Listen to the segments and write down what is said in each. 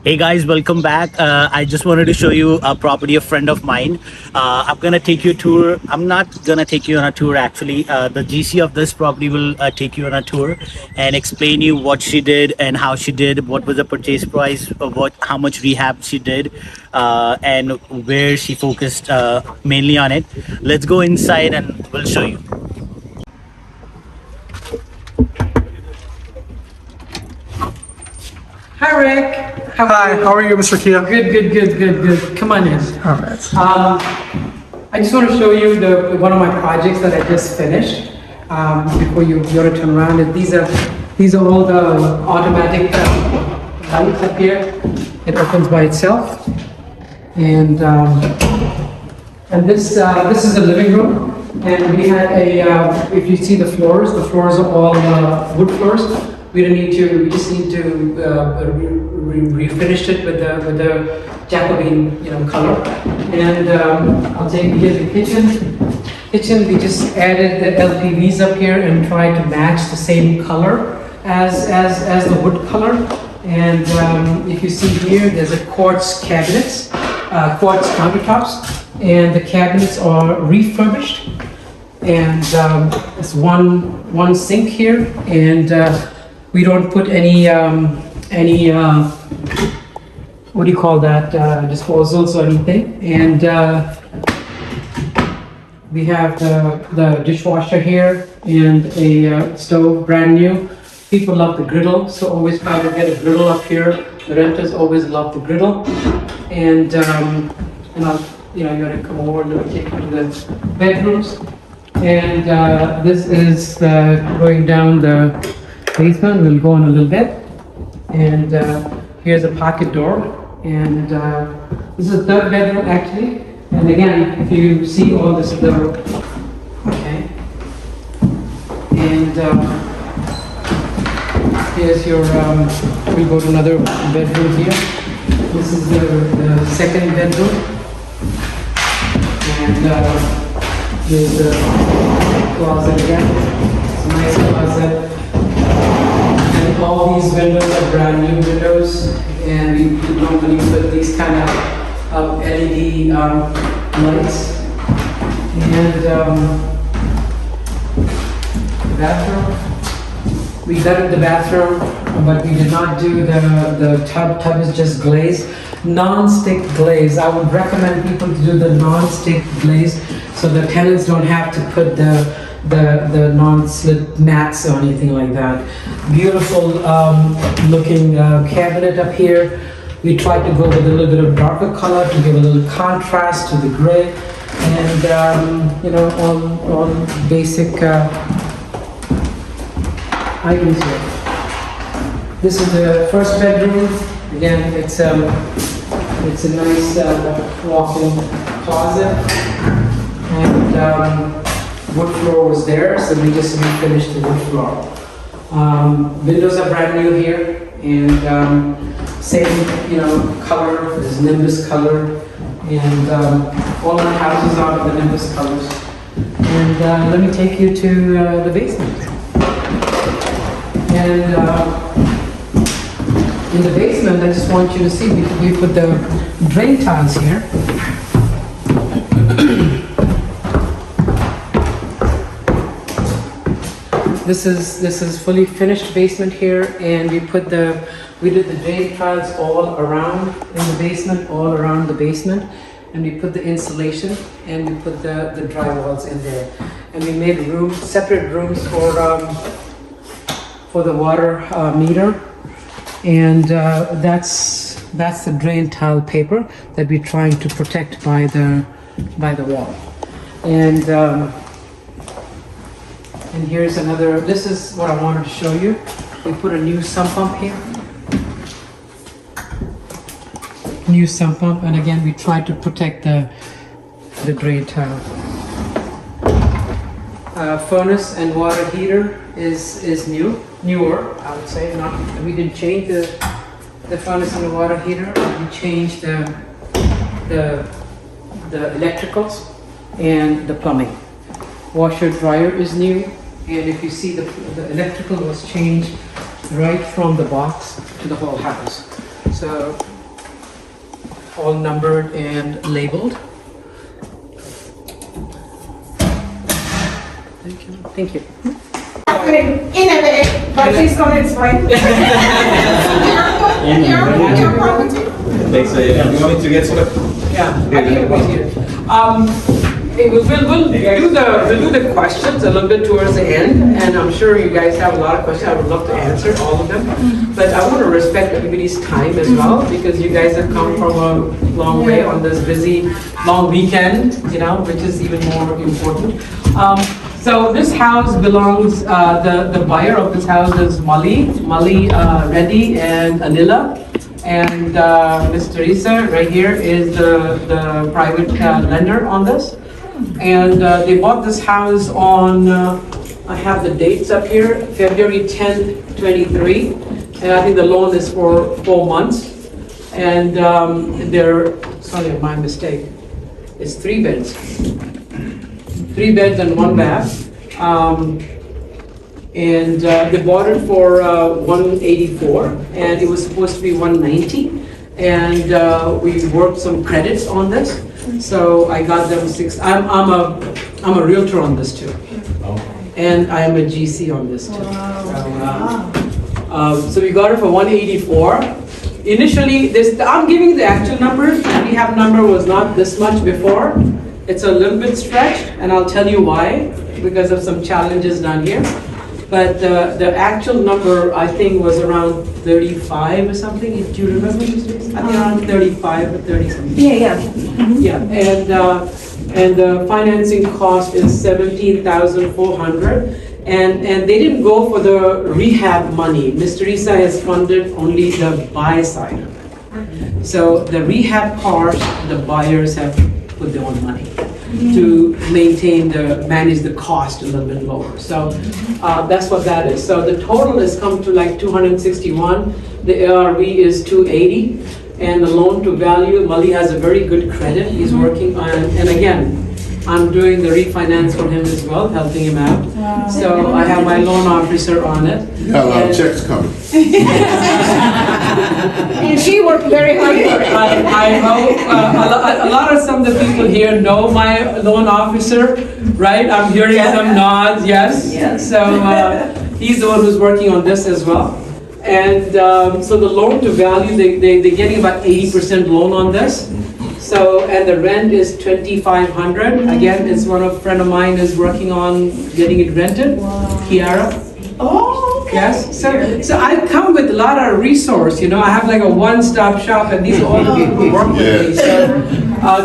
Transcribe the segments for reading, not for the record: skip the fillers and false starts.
Hey guys, welcome back. I just wanted to show you a property, a friend of mine. I'm gonna take you a tour. I'm not gonna take you on a tour actually. The GC of this property will take you on a tour and explain you what she did and how she did, what was the purchase price, how much rehab she did, and where she focused mainly on it. Let's go inside and we'll show you. Hi, Rick. Hi, how are you, Mr. Kia? Good. Come on in. All right. I just want to show you one of my projects that I just finished. Before you to turn around, and these are all the automatic lights up here. It opens by itself, and this is the living room. And we had if you see the floors are all wood floors. We just need to refinish it with the Jacobean, color. And I'll take you to the kitchen. We just added the LPVs up here and tried to match the same color as the wood color. And if you see here, there's a quartz cabinets, quartz countertops, and the cabinets are refurbished. And there's one sink here, and we don't put any what do you call that, disposals or anything. And we have the dishwasher here and a stove, brand new. People love the griddle, so always try to get a griddle up here. The renters always love the griddle. And I'll, you're gonna come over and take you to the bedrooms. And this is going down the basement. We'll go in a little bit. And here's a pocket door. And this is the third bedroom actually. And again, if you see all this, okay. And here's your, we'll go to another bedroom here. This is the second bedroom. And here's the closet again. It's a nice closet. And all these windows are brand new windows, and we normally put these kind of LED lights. And the bathroom, we gutted the bathroom, but we did not do the tub. Tub is just glazed, non-stick glaze. I would recommend people to do the non-stick glaze so the tenants don't have to put the non-slip mats or anything like that. Beautiful looking cabinet up here. We tried to go with a little bit of darker color to give a little contrast to the gray, and all basic items here. This is the first bedroom. Again, it's a nice walk-in closet, and wood floor was there, so we just refinished the wood floor. Windows are brand new here, and same color, there's Nimbus color, and all our houses are the Nimbus colors. And let me take you to the basement. And in the basement, I just want you to see, we put the drain tiles here. This is fully finished basement here, and we did the drain tiles all around in the basement, all around the basement, and we put the insulation and we put the drywalls in there, and we made separate rooms for the water meter, and that's the drain tile paper that we're trying to protect by the wall. And here's another, this is what I wanted to show you. We put a new sump pump here. New sump pump, and again, we tried to protect the drain tile. Furnace and water heater is newer, I would say. We didn't change the furnace and the water heater. We changed the electricals and the plumbing. Washer dryer is new, and if you see the electrical was changed right from the box to the whole house. So all numbered and labeled. Thank you. In a minute, but please go ahead, it's fine. Your property. Thanks, you want me to get some? Yeah, I think it was here. We'll do the questions a little bit towards the end, and I'm sure you guys have a lot of questions. I would love to answer all of them, but I want to respect everybody's time as well, because you guys have come from a long way on this busy, long weekend, which is even more important. So this house belongs, the buyer of this house is Mali Reddy and Anila. And Ms. Teresa right here is the private lender on this. And they bought this house on, I have the dates up here, February 10th, 23. And I think the loan is for 4 months. And sorry, my mistake. It's 3 beds. 3 beds and 1 bath. And they bought it for 184, and it was supposed to be 190. And we worked some credits on this, so I got them 6. I'm a realtor on this too, and I am a GC on this too. So we got it for 184. Initially, I'm giving the actual numbers. The rehab number was not this much before. It's a little bit stretched, and I'll tell you why, because of some challenges down here. But the actual number, I think, was around 35 or something. Do you remember? I think around 35 or 30 something. Yeah. Yeah, and the financing cost is 17,400. And they didn't go for the rehab money. Ms. Teresa has funded only the buy side. So the rehab part, the buyers have put their own money to manage the cost a little bit lower. So that's what that is. So the total has come to like 261. The ARV is 280. And the loan to value, Mali has a very good credit. He's working on, and again, I'm doing the refinance for him as well, helping him out. Wow. So I have my loan officer on it. You got a lot of checks coming. And she worked very hard for it. I hope some of the people here know my loan officer, right? I'm hearing some nods, yes. So he's the one who's working on this as well. And so the loan to value, they're getting about 80% loan on this. So, and the rent is 2,500. Again, it's a friend of mine is working on getting it rented. Wow. Kiara. Oh, okay. Yes. So I come with a lot of resource. I have like a one-stop shop, and these are all the people who work with me. So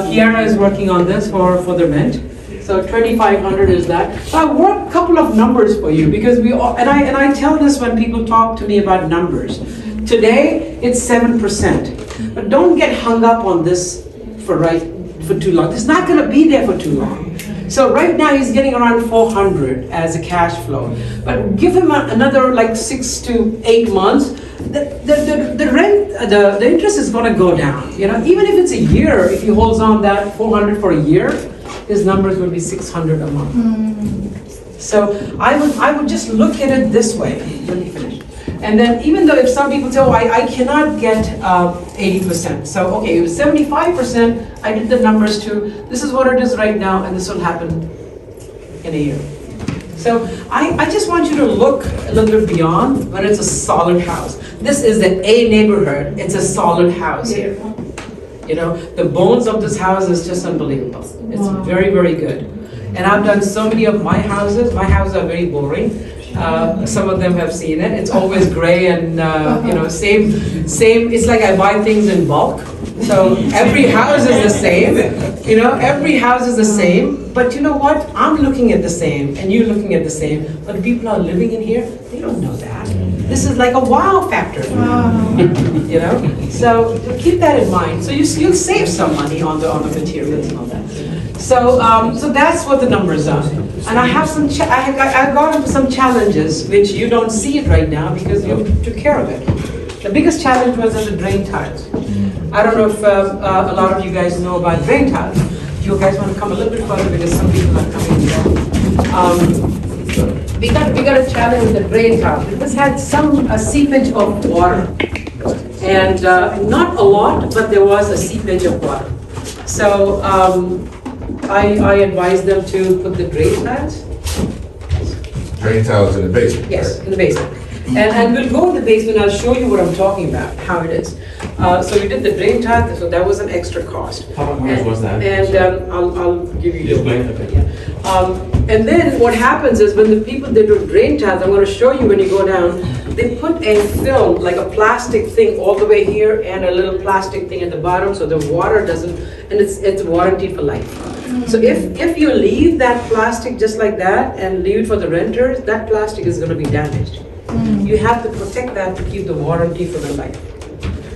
Kiara is working on this for the rent. So 2,500 is that. So I worked a couple of numbers for you, because I tell this when people talk to me about numbers. Today it's 7%, but don't get hung up on this for too long. It's not going to be there for too long. So right now he's getting around 400 as a cash flow, but give him another like 6 to 8 months. The rent, the interest is going to go down. Even if it's a year, if he holds on that 400 for a year, his numbers will be 600 a month. So I would just look at it this way. Let me finish. And then even though if some people say, oh, I cannot get 80%. So, okay, it was 75%, I did the numbers too. This is what it is right now, and this will happen in a year. So I just want you to look a little bit beyond when it's a solid house. This is the A neighborhood. It's a solid house here. The bones of this house is just unbelievable. It's very, very good. And I've done so many of my houses. My houses are very boring. Some of them have seen it. It's always gray and same. It's like I buy things in bulk. So every house is the same. Every house is the same. But you know what? I'm looking at the same, and you're looking at the same. But the people are living in here, they don't know that. This is like a wow factor. So keep that in mind. So you'll save some money on the materials and all that. So that's what the numbers are. And I have I got into some challenges which you don't see it right now because you took care of it. The biggest challenge was in the drain tiles. I don't know if a lot of you guys know about drain tiles. You guys want to come a little bit further because some people are coming here. We got a challenge with the drain tile. This had some seepage of water. And not a lot, but there was a seepage of water. So I advised them to put the drain tiles. Drain tiles in the basement. Yes, in the basement. And we'll go in the basement, I'll show you what I'm talking about, how it is. So we did the drain tile, so that was an extra cost. How much was that? And I'll give you. Just plain, okay. Yeah. And then what happens is when the people, they do drain tiles, I'm going to show you when you go down, they put a film, like a plastic thing all the way here and a little plastic thing at the bottom so the water doesn't, and it's warranty for life. So if you leave that plastic just like that and leave it for the renters, that plastic is going to be damaged. You have to protect that to keep the warranty for the life.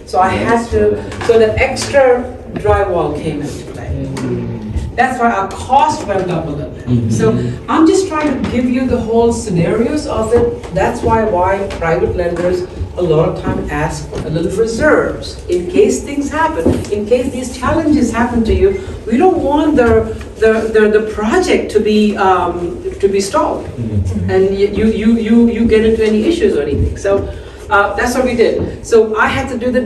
So I had to, so that extra drywall came into play. That's why our cost went up a little bit. So I'm just trying to give you the whole scenarios of it. That's why private lenders a lot of time ask for a little reserves in case things happen, in case these challenges happen to you. We don't want the project to be stalled, and you get into any issues or anything. So that's what we did. So I had to do the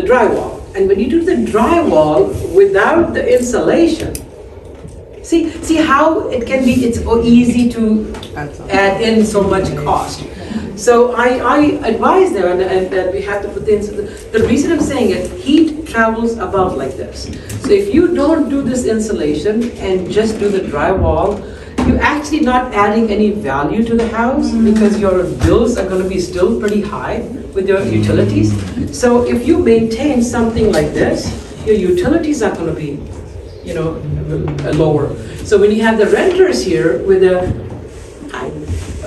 drywall. And when you do the drywall without the insulation, see how it can be, it's easy to add in so much cost. So I advise them and that we have to put the insulation. The reason I'm saying it, heat travels above like this. So if you don't do this insulation and just do the drywall, you're actually not adding any value to the house because your bills are going to be still pretty high with your utilities. So if you maintain something like this, your utilities are going to be, lower. So when you have the renters here with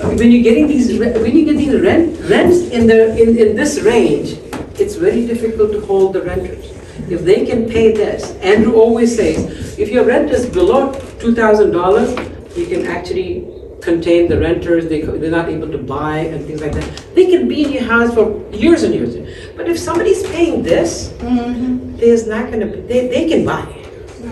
when you get these rents in this range, it's very difficult to hold the renters. If they can pay this, Andrew always says, if your rent is below $2,000, you can actually contain the renters, they're not able to buy and things like that. They can be in your house for years and years. But if somebody's paying this, there's not going to be, they can buy.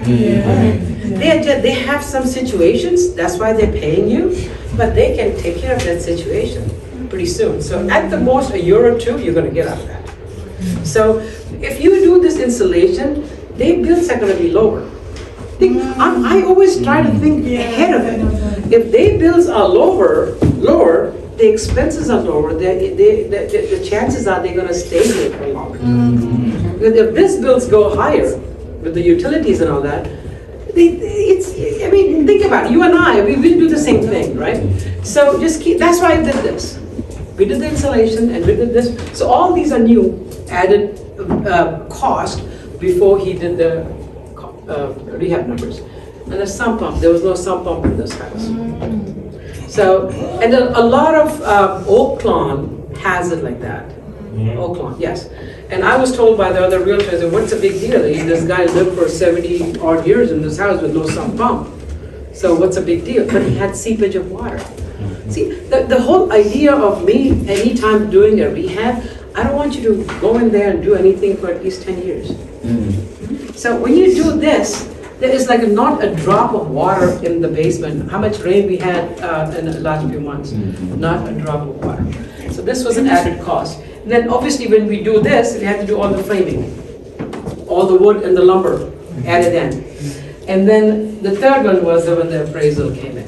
They have some situations, that's why they're paying you, but they can take care of that situation pretty soon. So at the most, a year or two, you're going to get out of that. So if you do this insulation, their bills are going to be lower. I always try to think ahead of it. If their bills are lower, the expenses are lower, the chances are they're going to stay here for longer. If these bills go higher with the utilities and all that, think about it. You and I, we do the same thing, right? So just that's why I did this. We did the insulation and we did this. So all these are new added cost before he did the rehab numbers. And the sump pump, there was no sump pump in this house. So, and a lot of Oak Lawn has it like that. Oak Lawn, yes. And I was told by the other realtors, what's the big deal? This guy lived for 70 odd years in this house with no sump pump. So what's a big deal? But he had seepage of water. See, the whole idea of me, anytime doing a rehab, I don't want you to go in there and do anything for at least 10 years. So when you do this, there is like not a drop of water in the basement. How much rain we had in the last few months? Not a drop of water. So this was an added cost. And then obviously when we do this, we have to do all the framing, all the wood and the lumber added in. And then the third one was when the appraisal came in.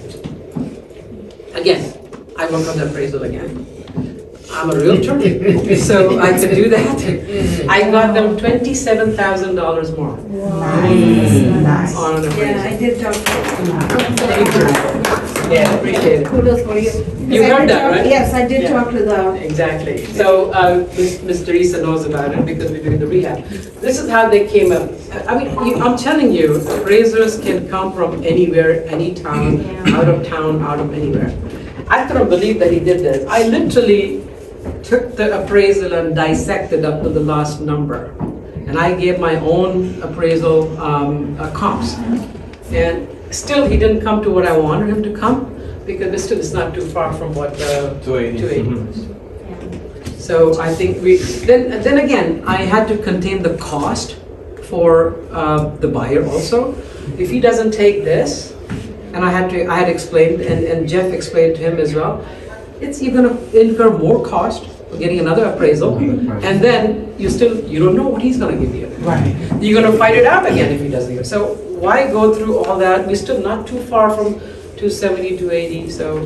Again, I work on the appraisal again. I'm a realtor, so I could do that. I got them $27,000 more. Nice. On an appraisal. Yeah, I did talk to them. Thank you. Yeah, appreciate it. Kudos for you. You heard that, right? Yes, I did Yeah. talk to the. Exactly. So Ms. Teresa knows about it because we're doing the rehab. This is how they came up. I mean, I'm telling you, appraisers can come from anywhere, any town, out of anywhere. I couldn't believe that he did this. I literally took the appraisal and dissected up to the last number. And I gave my own appraisal comps. And still he didn't come to what I wanted him to come because it's not too far from what 280 was. So I think then again, I had to contain the cost for the buyer also. If he doesn't take this, and I had explained, and Jeff explained to him as well, you're going to incur more cost getting another appraisal, and then you don't know what he's gonna give you. Right. You're gonna fight it out again if he doesn't give it. So why go through all that? We're still not too far from 270, 280, so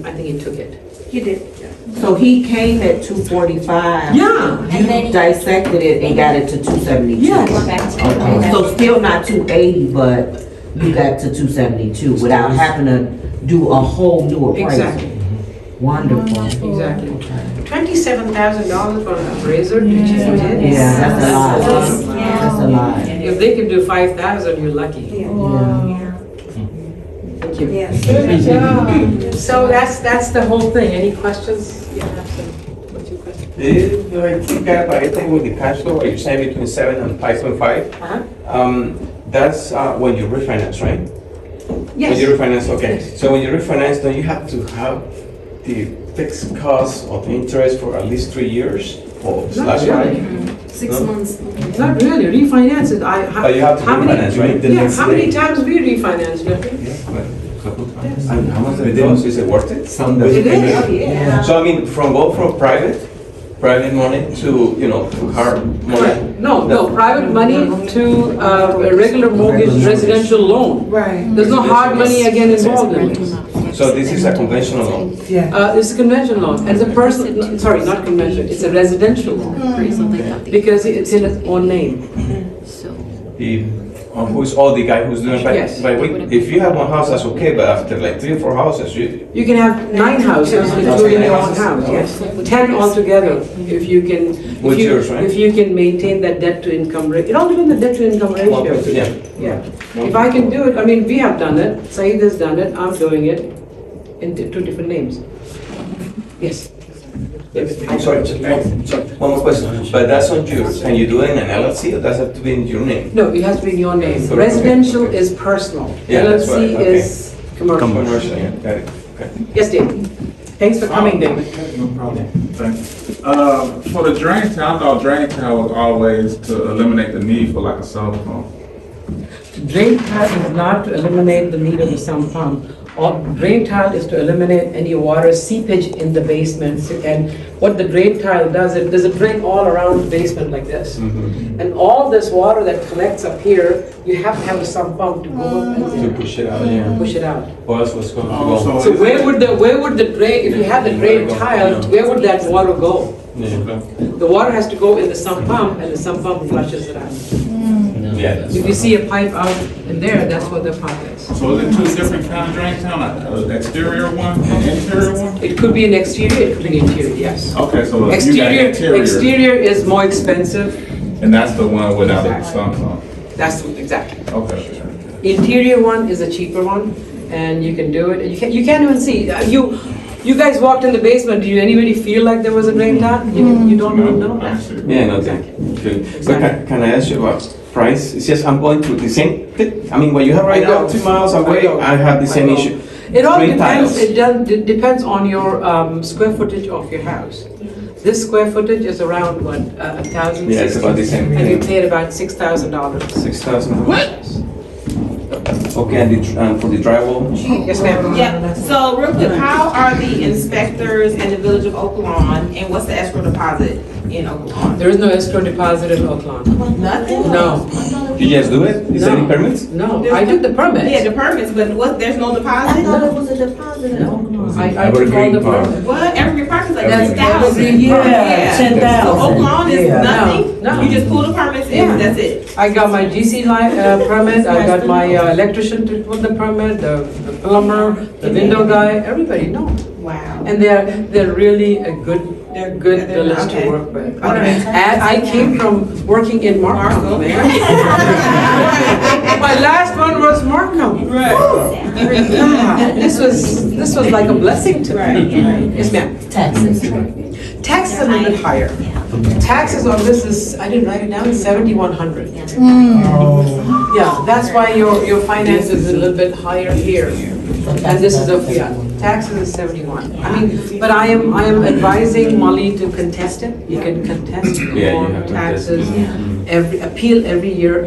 I think he took it. You did. So he came at 245. Yeah. You dissected it and got it to 272. Yes. Okay. So still not 280, but you got to 272 without having to do a whole new appraisal. Exactly. Wonderful. Exactly. $27,000 for an appraiser, did you know that? Yeah, that's a lot. That's a lot. If they can do 5,000, you're lucky. Yeah. Thank you. Yes. So that's the whole thing. Any questions? You have some, what's your question? I think that I think with the cash flow, you're saying between 7 and 5.5. Uh-huh. That's when you refinance, right? When Yes. you refinance, okay. Yes. So when you refinance, don't you have to have the fixed cost of the interest for at least 3 years or slash really. 5? 6 months. Not really. Refinance it. But you have to refinance, right? The Yeah. next How many day. times we refinance, Jeffrey? And how much does it cost? Is it worth it? It is. Yeah. So I mean, go from private money to, to hard money. No, private money to a regular mortgage residential loan. Right. There's no hard money again involved in this. So this is a conventional loan. Yeah. It's a conventional loan, and it's a personal, sorry, not conventional, it's a residential loan, because it's in its own name. Who's the guy who's doing it Yes. by week? If you have one house, that's okay, but after like 3 or 4 houses, You can have 9 houses, including your own house, yes. 10 altogether, if you can. if With you- yours, right? If you can maintain that debt to income rate, it all depends on the debt to income ratio. Yeah. Yeah. If I can do it, I mean, we have done it, Saeed has done it, I'm doing it in 2 different names. Yes. I'm sorry, one more question. But that's on yours. Can you do it in an LLC or does it have to be in your name? No, it has to be in your name. Okay. Residential is personal. Yeah, that's LLC right, okay. is commercial. Commercial, yeah, got it. Okay. Yes, David. Thanks for coming, David. No problem. Thank you. For the drain tile, I thought drain tile was always to eliminate the need for like a cell phone. Drain tile is not to eliminate the need of the sump pump. Drain tile is to eliminate any water seepage in the basement. And what the drain tile does, there's a drain all around the basement like this. And all this water that collects up here, you have to have a sump pump to go up To and push it out, yeah. push it out. Or else what's going to Oh, go? So where would the drain, if you had the drain tile, where would that water go? Yeah. The water has to go in the sump pump, and the sump pump flushes it out. Yeah, that's If you see a pipe out in there, that's what the pump is. So is it 2 different kind of drain tile, like an exterior one and interior one? It could be an exterior, it could be an interior, yes. Okay, so you got interior, Exterior is more expensive. and that's the one without the sun on. That's exactly. Okay. Interior one is a cheaper one, and you can do it. You can't even see. You guys walked in the basement. Did anybody feel like there was a drain tile? You don't know that. Yeah, no, thank you. Good. But can I ask you about price? It's just I'm going through the same thing. I mean, what you have right I know. now, 2 miles away, I know. I have the same I know. issue. It all Drain depends. tiles. It depends on your square footage of your house. This square footage is around what 1,000. Yeah, it's about the same And you thing. paid about $6,000. 6,000. Okay, and for the drywall? Yes, ma'am. Yeah, so real quick, how are the inspectors in the village of Oak Lawn, and what's the escrow deposit in Oak Lawn? There is no escrow deposit in Oakland. Nothing? No, You just do it? Is there any No. permits? no. I did the permit. Yeah, the permits, but what, there's no I deposit? thought it was a deposit in Oakland. I took all the permit. What, every apartment's like That's 10,000. Yeah, So 10,000. Oak Lawn is Yeah. nothing? No, no. You just pull the permits Yeah. in, that's it? I got my GC permit, I got my electrician to put the permit, the plumber, the window guy, everybody, no. Wow. And they're really a good They're village okay. to work with. Okay. And I came from working in Markham, man. My last one was Markham. Yeah, This was like a blessing to me. Yes, ma'am. Taxes. Taxes are a little bit higher. Taxes on this is, I didn't write it down, 7,100. Yeah, that's why your finance is a little bit higher here. And this is taxes is 71. I mean, but I am advising Molly to contest it. You can contest Yeah, you more have to contest it. taxes. Appeal every year.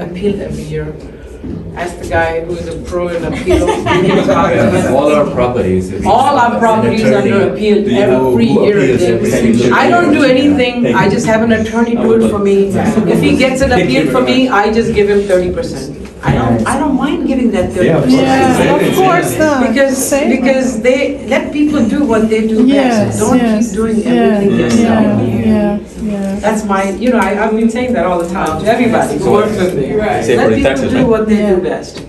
Ask the guy who is a pro in appeal. He can talk about All our properties. all our properties under appeal every year. I don't do anything, I just have an attorney do it for me. If he gets an appeal for me, I just give him 30%. I don't mind giving that 30%. Yeah, of course not. Because they, let people do what they do best. Don't keep doing everything yourself. That's my, I've been saying that all the time to everybody who works with me. Say for Let the people taxes, do right? what they do best.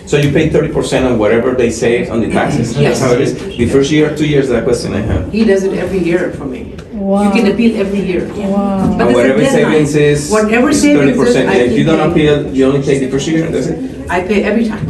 So you pay 30% on whatever they say on the taxes? Yes. That's how it is? The first year, 2 years, that question I have. He does it every year for me. Wow. You can appeal every year. Wow. But And there's a whatever deadline. savings is, Whatever it's savings is, 30%. I And if you keep don't paying. appeal, you only take the first year, that's it? I pay every time.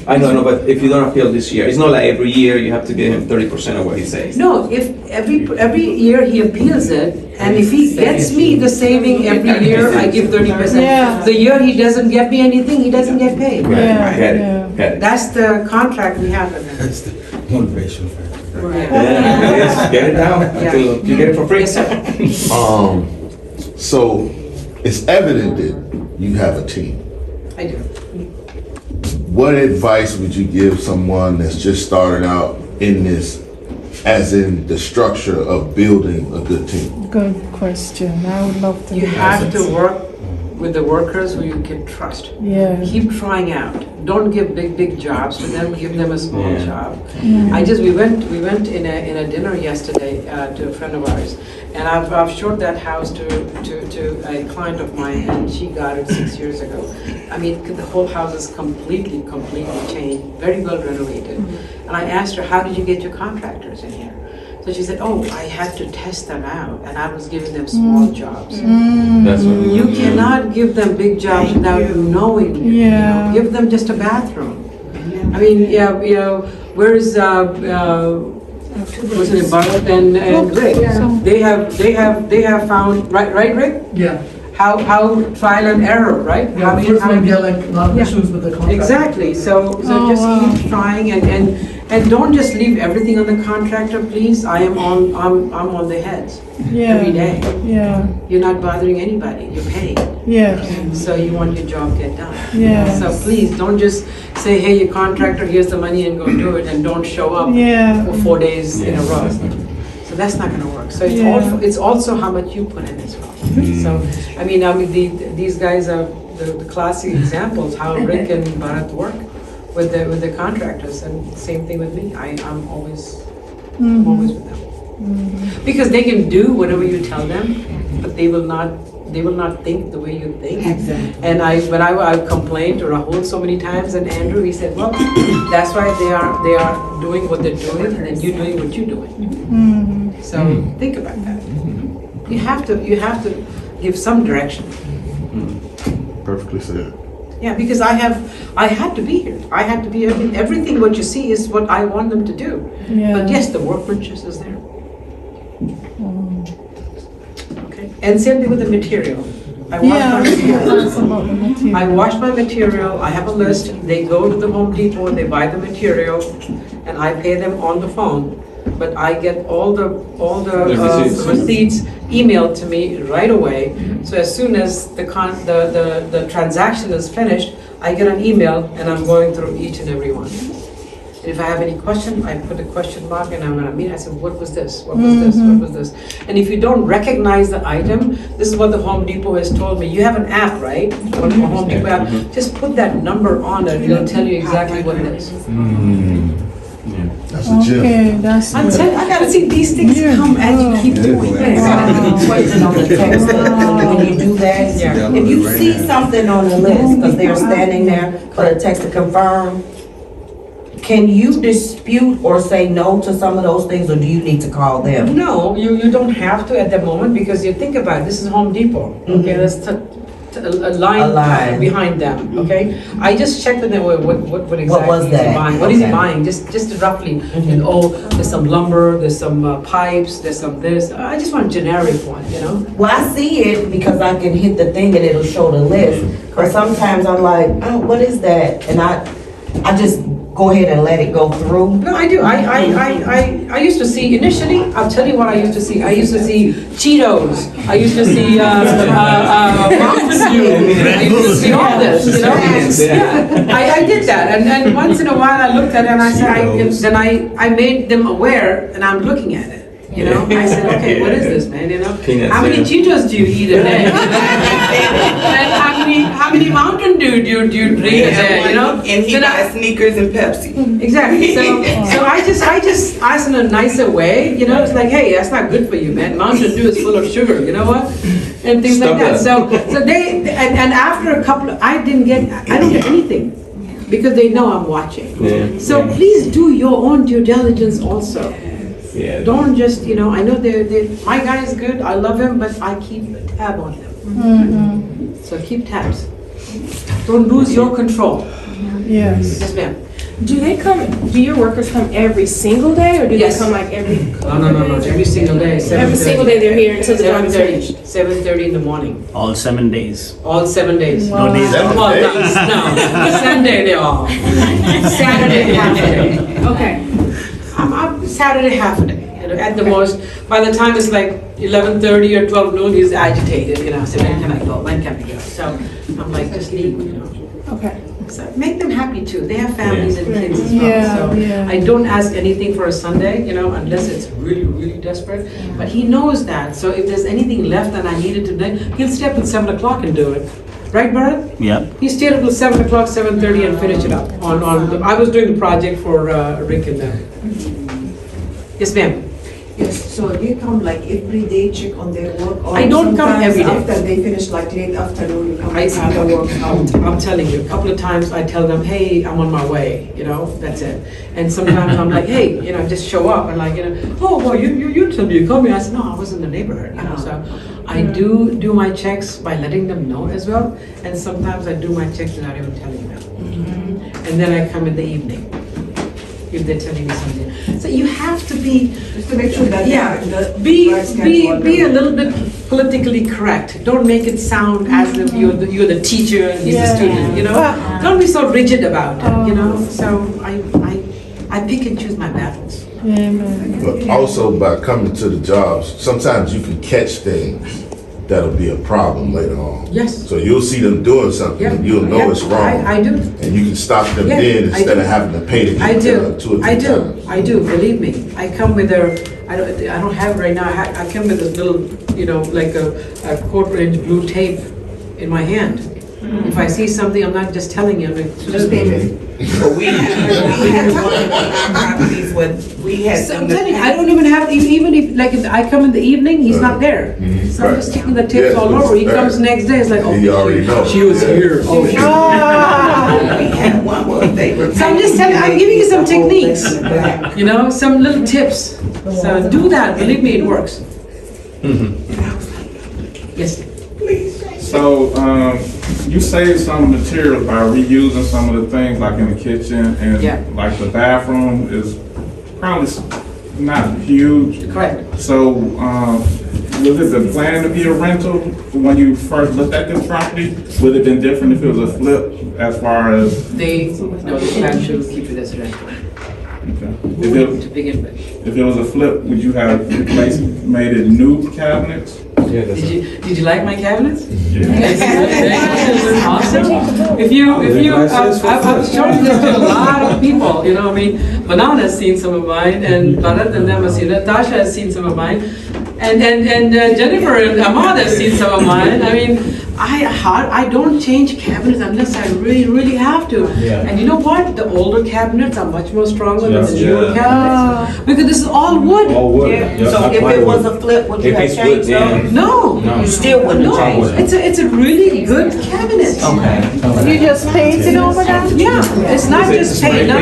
I know, but if you don't appeal this year, it's not like every year you have to give him 30% of what he says. No, if every year he appeals it, and if he gets me the saving every year, I give 30%. Yeah. The year he doesn't get me anything, he doesn't get paid. Right, Yeah, Get yeah. it, get it. That's the contract we have with him. That's the motivation factor. Right. Yeah, yes, get it down until you get it for free. Yes, sir. So it's evident that you have a team. I do. What advice would you give someone that's just starting out in this, as in the structure of building a good team? Good question. I would love to. You know. have to work with the workers who you can trust. Yeah. Keep trying out. Don't give big jobs to them. Give them a small Yeah. job. We went in a dinner yesterday to a friend of ours, and I've showed that house to a client of mine, and she got it 6 years ago. I mean, the whole house is completely changed, very well renovated. And I asked her, how did you get your contractors in here? So she said, oh, I had to test them out, and I was giving them small jobs. That's what You cannot give them big jobs without knowing. Yeah. Give them just a bathroom. I mean, where's what's it, Bharat and Rick? They have found, right, Rick? Yeah. How trial and error, right? How First one, yeah, like, a lot of Yeah. issues with the contract. Exactly, so just keep trying and don't just leave everything on the contractor, please. I'm on the heads every day. Yeah. You're not bothering anybody, you're paid. Yeah. So you want your job get done. Yeah. So please, don't just say, hey, your contractor, here's the money and go do it, and don't show up Yeah. for 4 days in a row. So that's not gonna work. So it's also how much you put in as well. So, I mean, these guys are the classic examples how Rick and Bharat work with the contractors, and same thing with me. I'm always with them. Because they can do whatever you tell them, but they will not think the way you think. Exactly. And when I've complained to Rahul so many times, and Andrew, he said, well, that's why they are doing what they're doing, and then you're doing what you're doing. So think about that. You have to give some direction. Perfectly said. Yeah, because I had to be here. I had to be, everything what you see is what I want them to do. Yeah. But yes, the workmanship is there. Okay, and same thing with the material. I wash Yeah. my material. That's about the material. I wash my material, I have a list, they go to the Home Depot, they buy the material, and I pay them on the phone. But I get all the receipts emailed to me right away. So as soon as the transaction is finished, I get an email, and I'm going through each and every one. And if I have any question, I put a question mark, and I'm gonna meet, I said, what was this? What was this? What was this? And if you don't recognize the item, this is what the Home Depot has told me. You have an app, right? On the Home Depot app. Just put that number on it, it'll tell you exactly what it is. That's a gem. Okay, that's I'm good. telling, I gotta see these things Yeah. come as you keep doing You things. gotta be question on the text. When you do that, Yeah. if you see something on the list, because they're standing there for the text to confirm, can you dispute or say no to some of those things, or do you need to call them? No, you don't have to at the moment, because you think about it, this is Home Depot, okay, there's a line behind them, okay? I just checked with them, what exactly was is he that? buying? What is he Okay. buying, just roughly, and there's some lumber, there's some pipes, there's some this, I just want generic one, you know? Well, I see it because I can hit the thing and it'll show the list. But sometimes I'm like, oh, what is that? And I just go ahead and let it go through. No, I do. I used to see, initially, I'll tell you what I used to see. I used to see Cheetos. I used to see Mountain you. You see all this, you know? Yeah, I did that, and once in a while I looked at it and I said, I made them aware, and I'm looking at it. You know, I said, okay, what is this, man? You know, how many Cheetos do you eat a day? And how many Mountain Dew do you drink a day? You know, And he got sneakers and Pepsi. exactly. So I just asked in a nicer way. You know, it's like, hey, that's not good for you, man. Mountain Dew is full of sugar. You know what? And things like that. So they and after a couple, I don't get anything. Because they know I'm watching. So please do your own due diligence also. Yeah. Don't just, you know, I know my guy is good, I love him, but I keep a tab on him. So keep tabs. Don't lose your control. Yes. Yes, ma'am. Do your workers come every single day, or do Yes. they come like every? No, every single day, 7:30. Every single day they're here until the time is finished. 7:30 in the morning, All 7 days. all 7 days. No days off. Well, no, Sunday they all. Saturday half a day. Okay. I'm Saturday half a day, you know, at the most. By the time it's like 11:30 or 12 noon, he's agitated, you know, so when can I go, when can I go? So I'm like, just leave, you know. Okay. So make them happy too, they have families and kids as well. Yeah, So yeah. I don't ask anything for a Sunday, you know, unless it's really, really desperate. But he knows that, so if there's anything left and I needed to, he'll stay up at 7 o'clock and do it. Right, Bharat? Yeah. He stayed up till 7 o'clock, 7:30 and finished it up. I was doing the project for Rick and them. Yes, ma'am. Yes, so you come like every day, check on their work? Or I don't come sometimes every day. After they finish like late afternoon, you come I and have the work out? I'm telling you, a couple of times I tell them, hey, I'm on my way, you know, that's it. And sometimes I'm like, hey, you know, just show up and like, you know, oh, well, you tell me you call me. I said, no, I was in the neighborhood, you know. So I do my checks by letting them know as well. And sometimes I do my checks without even telling them. And then I come in the evening if they're telling me something. So you have to be, Just to make sure that be a little bit politically correct. Don't make it sound as if you're the teacher and he's the student, you know? Don't be so rigid about it, you know? So I pick and choose my battles. But also by coming to the jobs, sometimes you can catch things that'll be a problem later on. Yes. So you'll see them doing something, Yep. and you'll know Yep. it's wrong. I do. And you can stop them Yeah, then I instead do. of having to pay to I get do. 2 or 3 I do. times. I do. Believe me. I come with I don't have it right now. I come with this little, you know, like a 1/4-inch blue tape in my hand. If I see something, I'm not just telling you. I'm like, Just pay me. But we had one of our properties when we had So some. I'm telling you, I don't even have, even if, like, if I come in the evening, he's not there. So I'm just taking the tips Yes, all over. He right. comes next day, it's like, oh, He already knows. she was here. Oh, she. We had one where they were. So I'm just telling, I'm giving you some techniques, you know, some little tips. So do that, believe me, it works. Yes. So, you save some materials by reusing some of the things like in the kitchen Yeah. and like the bathroom is probably not huge. Correct. So, was it the plan to be a rental when you first looked at this property? Would it have been different if it was a flip as far as? They plan to keep it as a rental to begin with. If it was a flip, would you have replaced, made it new cabinets? Did you like my cabinets? Yeah. Awesome. If you, I was showing this to a lot of people, you know, I mean, Banana has seen some of mine, and Bharat and them have seen it, Tasha has seen some of mine, and Jennifer and Ahmad has seen some of mine. I mean, I don't change cabinets unless I really, really have to. Yeah. And you know what? The older cabinets are much more stronger than the Yeah. newer cabinets, because this is all wood. So if it was a flip, would you have changed them? No. You still wouldn't No, change them? it's a really good cabinet. You just painted over that? Yeah, it's not just paint, no.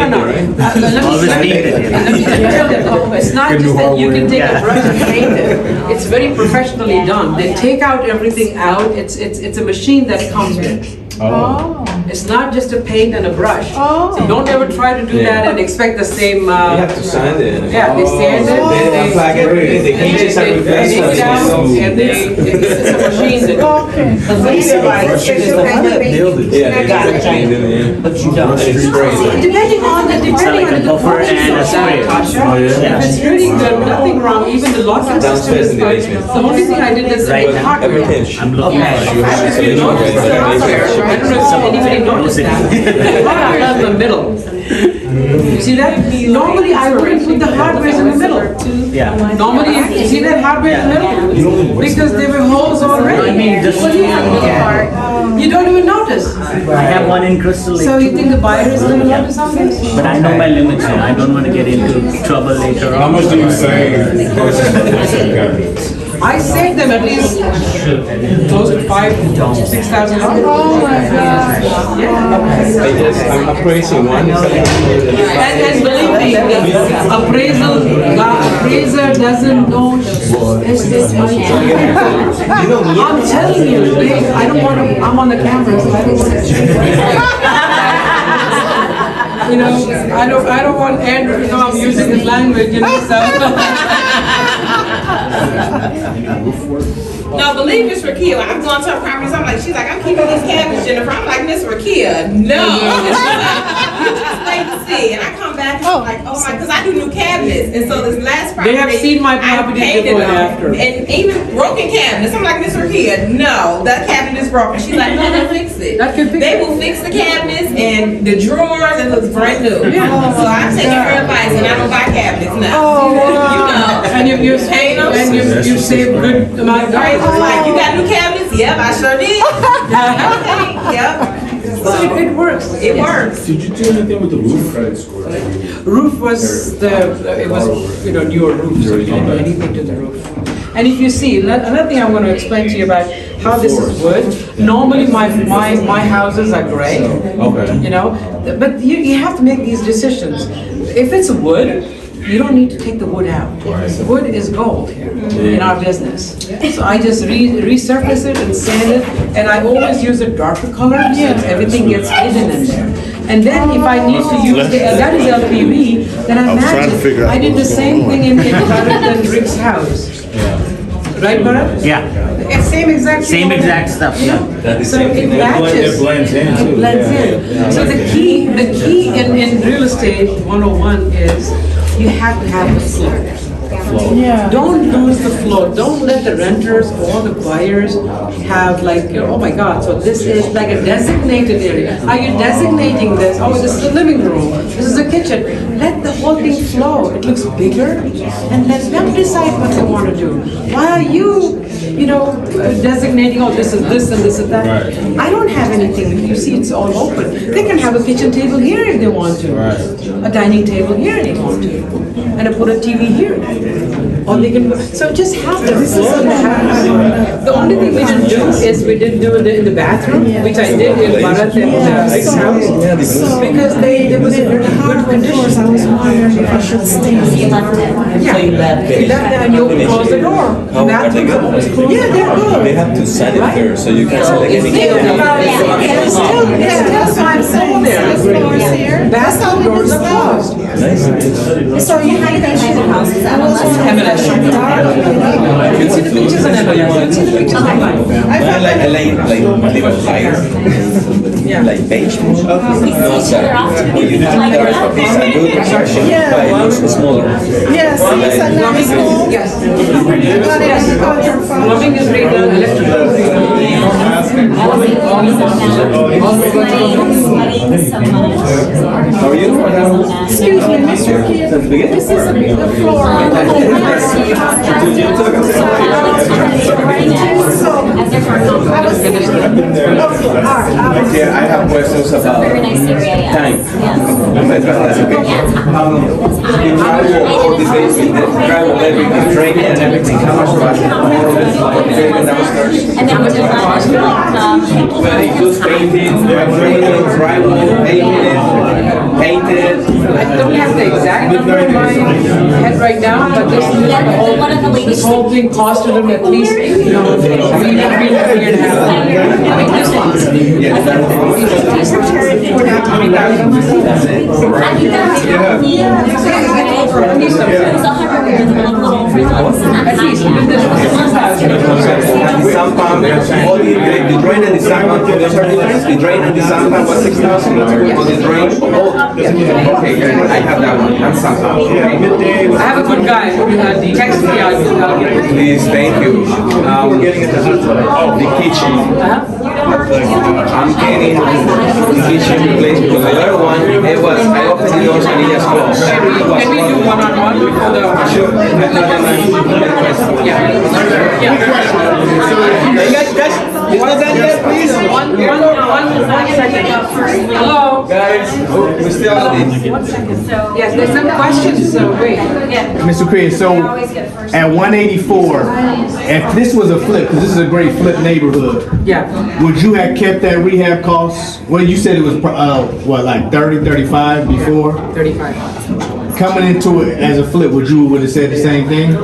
Always painted, Let me tell you, it's not just that you can take a brush and paint it. It's very professionally done. They take out everything out. It's a machine that comes with. Oh. It's not just a paint and a brush. Oh. So don't ever try to do that and expect the same. You have to sand it. Yeah, they sand it. They apply it. The hinges are They reversed. take it out and it's a machine that. Okay. Yeah, they got it. But you don't. It's crazy. Depending on the buffer and a spray. If it's really good, nothing wrong, even the locking system Downstairs is in the good. basement. The only thing I did is Right the now. hardware. Every pinch. I'm looking for You have insulation Notice the hardware. already. I don't know if anybody noticed that. The hardware is in the middle. You see that? Normally I wouldn't put the hardware in the middle. Yeah. Normally, you see that hardware in the middle? Because there were holes already. I mean, just, You don't even notice. I have one in Crystal Lake So you too. think the buyer is gonna notice something? But I know my limits here. I don't want to get into trouble later on. How much do you save versus I saved them at least close to $5,000 to $6,000. Oh my God. Yeah. I'm appraising one. And believe me, the appraiser doesn't know estate money. I'm telling you, I don't want to, I'm on the camera, so I don't want to. You know, I don't want Andrew to know I'm using his language, you know, so. No, believe Miss Ruqia. I'm going to her properties. I'm like, she's like, I'm keeping these cabinets, Jennifer. I'm like, Miss Ruqia, no. And she's like, you just wait to see. And I come back and I'm like, oh my, because I do new cabinets. And so this last property, They have seen my property I painted before and them. after. And even broken cabinets. I'm like, Miss Ruqia, no, that cabinet is broken. She's like, no, they'll fix it. That can fix They it. will fix the cabinets and the drawers. It looks brand new. So I'm taking her advice and I don't buy cabinets now. Oh, You wow. know. And you Paint them. and you save good amount of Right, dollars. like, you got new cabinets? Yep, I sure did. Okay, yep. So it works. It works. Did you do anything with the roof? Roof was it was, you know, newer roof, so you didn't do anything to the roof. And if you see, another thing I'm going to explain to you about how this is wood. Normally my houses are gray. Okay. You know, but you have to make these decisions. If it's wood, you don't need to take the wood out. Wood is gold here in our business. So I just resurface it and sand it, and I always use a darker color so everything gets hidden in there. And then if I need to use that is LPV, then I was trying to match figure it. out I did the what's same going thing in Bharat and Rick's house. Right, Bharat? Yeah. Yeah, same exact. Same exact stuff. Yeah. So it matches. It blends in too. It blends in. So the key in real estate 101 is you have to have the flow. Yeah. Don't lose the flow. Don't let the renters or the buyers have like, oh my God, so this is like a designated area. Are you designating this? Oh, this is a living room. This is a kitchen. Let the whole thing flow. It looks bigger, and let them decide what they want to do. Why are you designating, oh, this is this and this is that? Right. I don't have anything. You see, it's all open. They can have a kitchen table here if they want to. A dining table here if they want to. And I put a TV here. Or they can, so just have the flow in the house. The only thing we didn't do is we didn't do it in the bathroom, which I did in Bharat and Rick's house. Because they was in very good condition. I was wondering if I should stay. You left it. Yeah. You left it and you close the door. How are they good? Yeah, they're good. They have to sand it first, so you can select It's anything. still five floor there. Bathroom doors are closed. So you have to make the houses out of MLS. You see the pictures on MLS. You see the pictures online. I like little higher, like beige. No, sir. When you do there is a good construction, but it looks smaller. Yes, it's a nice school. Yes. I got it on your phone. Plumbing is redone, electrical is How are you? Excuse me, Mr. Kid. This is a floor. Yeah, I have questions about time. All the basic, the travel, everything, training and everything, how much was it? Very good painted, drywall, painted. I don't have the exact number in my head right now, but this whole thing costed them at least, $3.5 million. I mean, Only the drain and the sump, those are different. The drain and the sump was 6,000. For the drain, okay, I have that one. That's sump. I have a good guy. Text me. I'll get it. Please, thank you. The kitchen. I'm getting the kitchen replaced because the other one, I opened the doors and it just closed. Can we do one-on-one before the... Sure. Guys, it's not done yet, please. One second. Hello? Guys, we still have this. 1 second. Yes, there's some questions, so wait. Mr. Chris, so at 184, if this was a flip, because this is a great flip neighborhood, Yeah. would you have kept that rehab cost? Well, you said it was, what, like 30, 35 before? 35. Coming into it as a flip, would have said the same thing?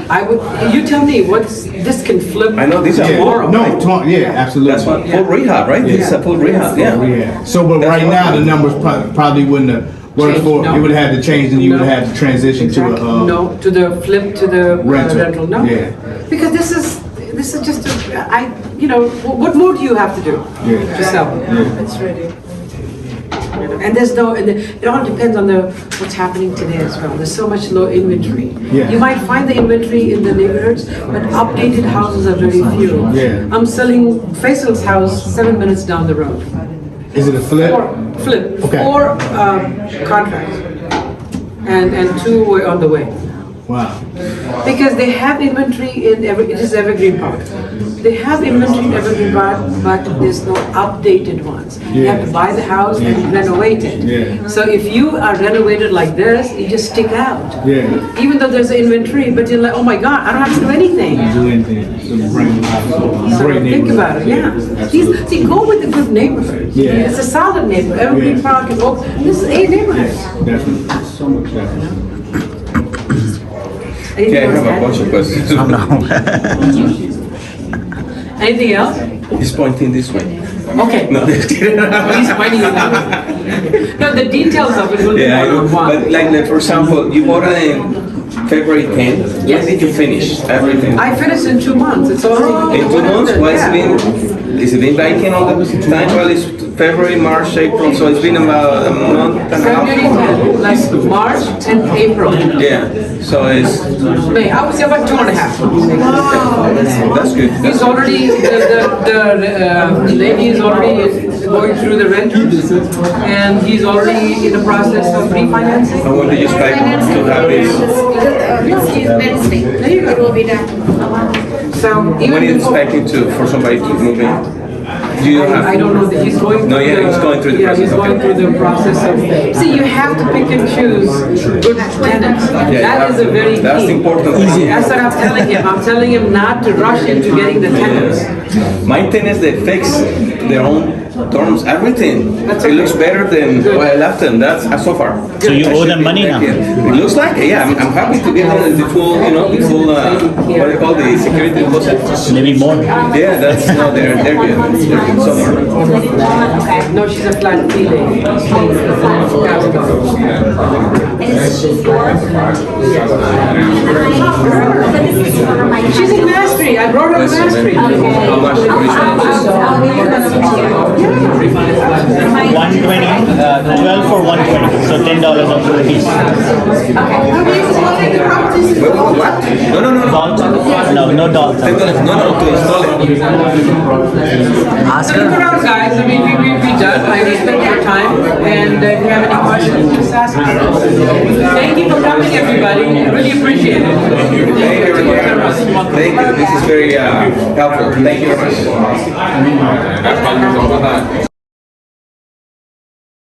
I would, you tell me, this can flip. I know these are tomorrow. No, yeah, absolutely. That's what, full rehab, right? This is a full rehab, yeah. Yeah. So, but right now, the numbers probably wouldn't have worked for, No. it would have had to change and you would have had to transition to Exactly. a, No, to the flip, to the rental, no. Yeah. Because this is just, what more do you have to do to sell? It's ready. And there's no, and it all depends on what's happening today as well. There's so much low inventory. Yeah. You might find the inventory in the neighborhoods, but updated houses are very few. Yeah. I'm selling Faisal's house 7 minutes down the road. is it a flip? Flip, Okay. 4 contracts, and 2 were on the way. Wow. Because they have inventory it is Evergreen Park. They have inventory in Evergreen Park, but there's no updated ones. You have to buy the house and renovate it. Yeah. So if you are renovated like this, you just stick out. Yeah. Even though there's an inventory, but you're like, oh my God, I don't have to do anything. Do anything. So bring it out. So Great think neighborhood. about it, yeah. See, go with a good neighborhood. Yeah. It's a solid neighborhood. Evergreen Yeah. Park and Oak, this is a neighborhood. Definitely. So much better. Okay, I have a bunch of questions. Anything else? He's pointing this way. Okay. No, just kidding. He's pointing it out. No, the details of it will be Yeah, I know. one-on-one. But like, for example, you bought it in February 10th. When did you finish everything? I finished in 2 months. It's already. In 2 months? Well, it's Yeah. has it been biking all the time? Well, it's February, March, April, so it's been about a month and a February half. 10, like March and April. Yeah, so it's, May, I would say about 2.5 months. that's good. He's already, the lady is already going through the rent, and he's already in the process of refinancing. And when do you expect to have this? Wednesday. There you go. It will be done. So even When are you before- expecting for somebody to move in? Do you have? I don't know that he's going. No, through yeah, the- he's going through the Yeah, process, he's going okay. through the process of. See, you have to pick and choose good tenants. That is a very That's key. important. That's what I'm telling him. I'm telling him not to rush into getting the tenants. My tenants, they fix their own dorms, everything. That's It okay. looks better than what I left them. That's so far. So you owe them money now? It looks like it, yeah. I'm happy to give them the full, the full, what do you call the security deposit? Maybe more. Yeah, that's, no, they're good. They're good so far. No, she's a flat fee lady. She's in Mastery. I brought her to Mastery. How much the commission is? 120, 12 for 120, so $10 off the piece. What? No. No, no dollar. No, to install it. Ask Look her. around, guys. I mean, we done. I respect your time. And if you have any questions, just ask me. Thank you for coming, everybody. I really appreciate it. Thank you very much. Thank you. This is very helpful. Thank you very much.